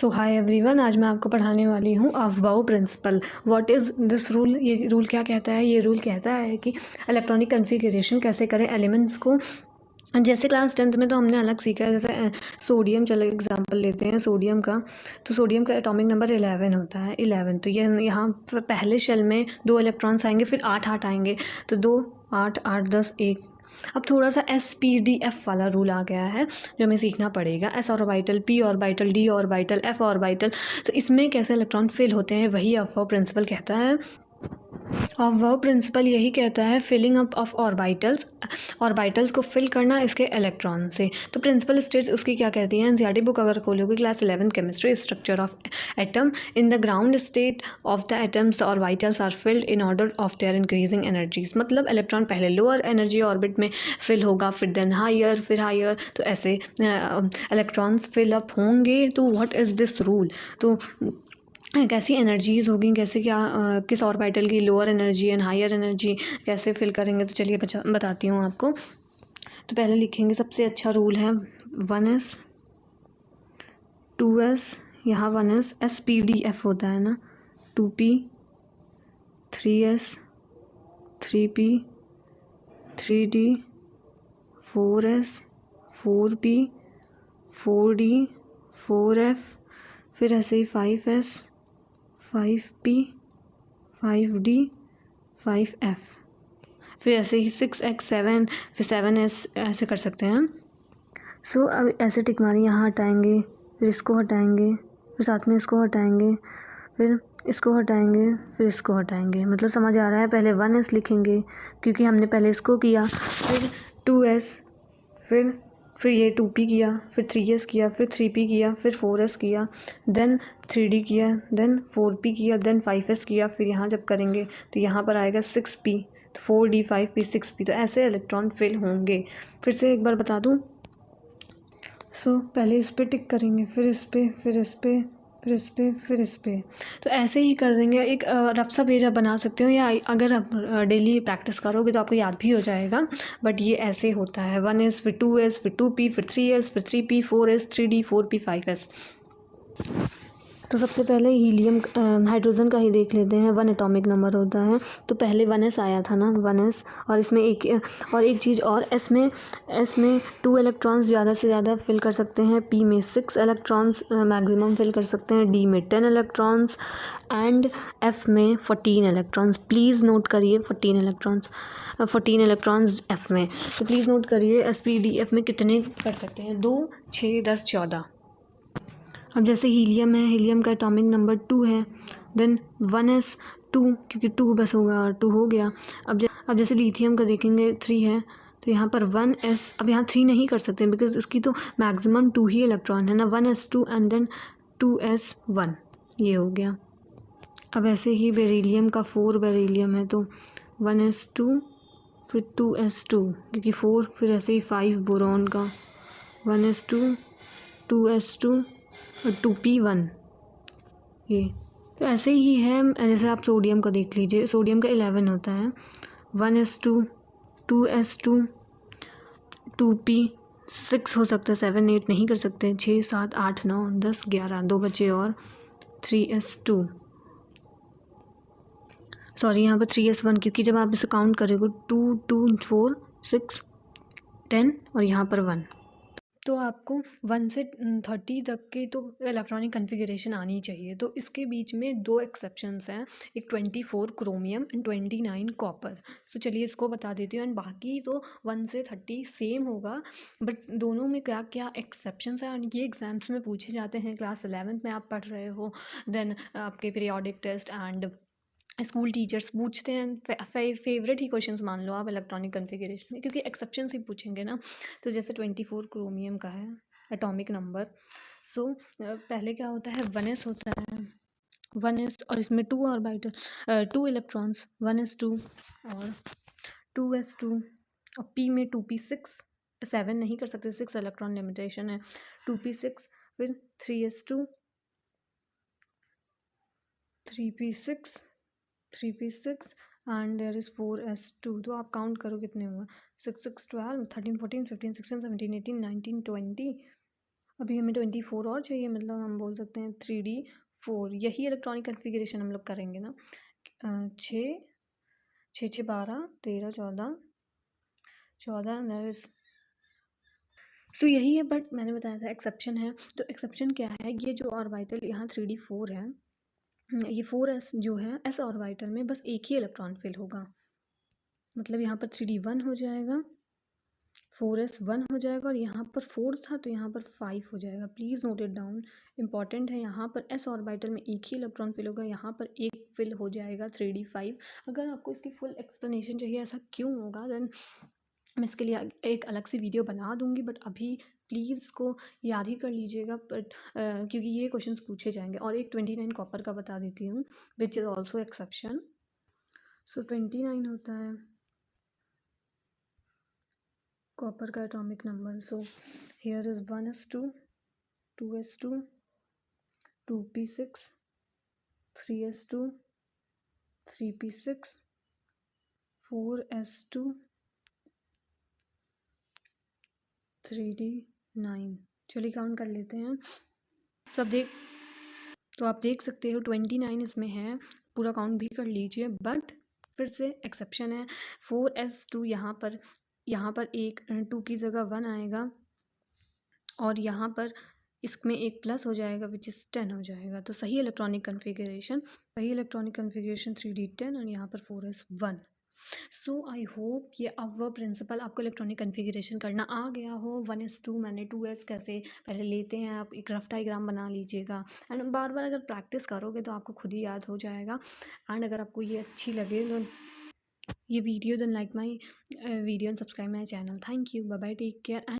सो hi everyone, आज मैं आपको पढ़ाने वाली हूँ Aufbau principle. What is this rule? ये रूल क्या कहता है? ये रूल कहता है कि इलेक्ट्रॉनिक कन्फिगरेशन कैसे करें एलिमेंट्स को। जैसे क्लास 10th में तो हमने अलग सीखा है, जैसे सोडियम, चलो एग्जांपल लेते हैं सोडियम का। तो सोडियम का एटॉमिक नंबर 11 होता है, 11। तो ये यहाँ पहले शेल में 2 इलेक्ट्रॉन्स आएंगे, फिर 8 8 आएंगे, तो 2 8 8 10 1। अब थोड़ा सा SPDF वाला रूल आ गया है जो हमें सीखना पड़ेगा। S orbital, P orbital, D orbital, F orbital. तो इसमें कैसे इलेक्ट्रॉन फिल होते हैं, वही अफबाउ प्रिंसिपल कहता है। अफबाउ प्रिंसिपल यही कहता है फिलिंग अप ऑफ ऑर्बिटल्स को फिल करना इसके इलेक्ट्रॉन से। तो प्रिंसिपल स्टेट्स उसकी क्या कहती हैं? एनसीईआरटी बुक अगर खोलोगे class 11 chemistry, structure of atom, in the ground state of the atoms the orbitals are filled in order of their increasing energies. मतलब इलेक्ट्रॉन पहले लोअर एनर्जी ऑर्बिट में फिल होगा, फिर देन हायर, फिर higher, तो ऐसे इलेक्ट्रॉन्स फिल अप होंगे। तो व्हाट इज़ दिस रूल? तो कैसी एनर्जीज़ होगी, कैसे क्या किस ऑर्बिटल की lower energy and higher energy कैसे फिल करेंगे, तो चलिए बताती हूँ आपको। तो पहले लिखेंगे, सबसे अच्छा रूल है 1s 2s, यहाँ 1s SPDF होता है ना, 2p 3s 3p 3d 4s 4p 4d 4f, फिर ऐसे ही 5s 5p 5d 5f, फिर ऐसे ही 6x 7, फिर 7s, ऐसे कर सकते हैं। सो अब ऐसे टिक मारी, यहाँ हटाएंगे, फिर इसको हटाएंगे, फिर साथ में इसको हटाएंगे, फिर इसको हटाएंगे, फिर इसको हटाएंगे। मतलब समझ आ रहा है? पहले 1s लिखेंगे क्योंकि हमने पहले इसको किया, फिर 2s, फिर ये 2p किया, फिर 3s किया, फिर 3p किया, फिर 4s किया, देन 3d किया, देन 4p किया, देन 5s किया। फिर यहाँ जब करेंगे तो यहाँ पर आएगा 6p, तो 4d 5p 6p। तो ऐसे इलेक्ट्रॉन फिल होंगे। फिर से एक बार बता दूँ। सो पहले इस पर टिक करेंगे, फिर इस पर, फिर इस पर, फिर इस पर, फिर इस पर। तो ऐसे ही कर देंगे। एक रफ सा पेज आप बना सकते हो, या अगर आप डेली प्रैक्टिस करोगे तो आपको याद भी हो जाएगा। बट ये ऐसे होता है 1s, फिर 2s, फिर 2p, फिर 3s, फिर 3p, 4s, 3d 4p 5s। तो सबसे पहले हीलियम हाइड्रोजन का ही देख लेते हैं। 1 एटॉमिक नंबर होता है, तो पहले 1s आया था ना, 1s। और इसमें एक चीज़ और, एस में 2 इलेक्ट्रॉन्स ज़्यादा से ज़्यादा फिल कर सकते हैं, P में 6 इलेक्ट्रॉन्स मैक्सिमम फिल कर सकते हैं, D में 10 इलेक्ट्रॉन्स एंड F में 14 इलेक्ट्रॉन्स। प्लीज़ नोट करिए 14 इलेक्ट्रॉन्स F में। तो प्लीज़ नोट करिए SPDF में कितने कर सकते हैं, 2 6 10 14। अब जैसे हीलियम है, हीलियम का एटॉमिक नंबर 2 है, देन 1s 2, क्योंकि 2 बस होगा, 2 हो गया। अब जैसे लिथियम का देखेंगे 3 है, तो यहाँ पर 1s, अब यहाँ 3 नहीं कर सकते बिकॉज इसकी तो मैक्सिमम 2 ही इलेक्ट्रॉन है ना, 1s 2 एंड देन 2s 1, ये हो गया। अब ऐसे ही बेरिलियम का 4 बेरिलियम है, तो 1s 2 फिर 2s 2, क्योंकि 4, फिर ऐसे ही 5 बोरॉन का 1s 2 2s 2 और 2p 1, ये। तो ऐसे ही है। जैसे आप सोडियम का देख लीजिए, सोडियम का 11 होता है, 1s 2 2s 2 2p 6 हो सकता है, 7 8 नहीं कर सकते, 6 7 8 9 10 11, 2 बचे और 3s 2, सॉरी यहाँ पर 3s 1, क्योंकि जब आप इसे काउंट करोगे 2 2 4 6 10 और यहाँ पर 1। तो आपको 1 से 30 तक की तो इलेक्ट्रॉनिक कन्फिगरेशन आनी चाहिए। तो इसके बीच में 2 एक्सेप्शंस हैं, एक 24 क्रोमियम एंड 29 कॉपर। तो चलिए इसको बता देती हूँ, एंड बाकी तो 1 से 30 सेम होगा, बट दोनों में क्या क्या एक्सेप्शंस हैं और ये एग्ज़ाम्स में पूछे जाते हैं। क्लास 11th में आप पढ़ रहे हो, देन आपके periodic test and school teachers पूछते हैं। फेवरेट ही क्वेश्चंस मान लो आप इलेक्ट्रॉनिक कन्फिगरेशन में, क्योंकि एक्सेप्शंस ही पूछेंगे ना। तो जैसे 24 क्रोमियम का है एटॉमिक नंबर। सो पहले क्या होता है, 1s होता है, 1s, और इसमें 2 ऑर्बिटल 2 इलेक्ट्रॉन्स, 1s 2 और 2s 2, और p में 2p 6, 7 नहीं कर सकते, 6 इलेक्ट्रॉन लिमिटेशन है, 2p 6, फिर 3s 2 3p 6 3p 6 and there is 4s 2। तो आप काउंट करो कितने हुए, 6 6 12 13 14 15 16 17 18 19 20 अभी हमें 24 और चाहिए, मतलब हम बोल सकते हैं 3D4। यही इलेक्ट्रॉनिक कन्फिग्रेशन हम लोग करेंगे ना। 6 6 6 12 13 14 14 सो यही है, बट मैंने बताया था एक्सेप्शन है। तो एक्सेप्शन क्या है, ये जो ऑर्बिटल यहाँ 3D4 है, ये 4s जो है s ऑर्बिटल में बस एक ही इलेक्ट्रॉन फिल होगा, मतलब यहाँ पर 3D1 हो जाएगा, 4s 1 हो जाएगा, और यहाँ पर 4 था तो यहाँ पर 5 हो जाएगा। Please note it down, important है। यहाँ पर s ऑर्बिटल में एक ही इलेक्ट्रॉन फिल होगा, यहाँ पर एक फिल हो जाएगा 3D5। अगर आपको इसकी फुल एक्सप्लेनेशन चाहिए ऐसा क्यों होगा, देन मैं इसके लिए एक अलग सी वीडियो बना दूंगी, बट अभी प्लीज़ इसको याद ही कर लीजिएगा। बट क्योंकि ये क्वेश्चंस पूछे जाएंगे। और एक 29 कॉपर का बता देती हूँ, विच इज़ ऑल्सो एक्सेप्शन। सो 29 होता है कॉपर का atomic number. So here is 1s2, 2s2, 2p6, 3s2, 3p6, 4s2, 3d9। चलिए काउंट कर लेते हैं। तो आप देख सकते हो 29 इसमें है, पूरा काउंट भी कर लीजिए। बट फिर से एक्सेप्शन है, 4s2 यहाँ पर एक 2 की जगह 1 आएगा, और यहाँ पर इसमें एक प्लस हो जाएगा, विच इज़ 10 हो जाएगा। तो सही इलेक्ट्रॉनिक कन्फिग्रेशन 3D10, और यहाँ पर 4s1। सो आई होप ये अब वो प्रिंसिपल आपको इलेक्ट्रॉनिक कन्फिग्रेशन करना आ गया हो। 1s2 मैंने 2s कैसे पहले लेते हैं, आप एक रफ डायग्राम बना लीजिएगा, एंड बार बार अगर प्रैक्टिस करोगे तो आपको खुद ही याद हो जाएगा। एंड अगर आपको ये अच्छी लगे तो ये video, then like my video and subscribe my channel. Thank you, bye bye, take care.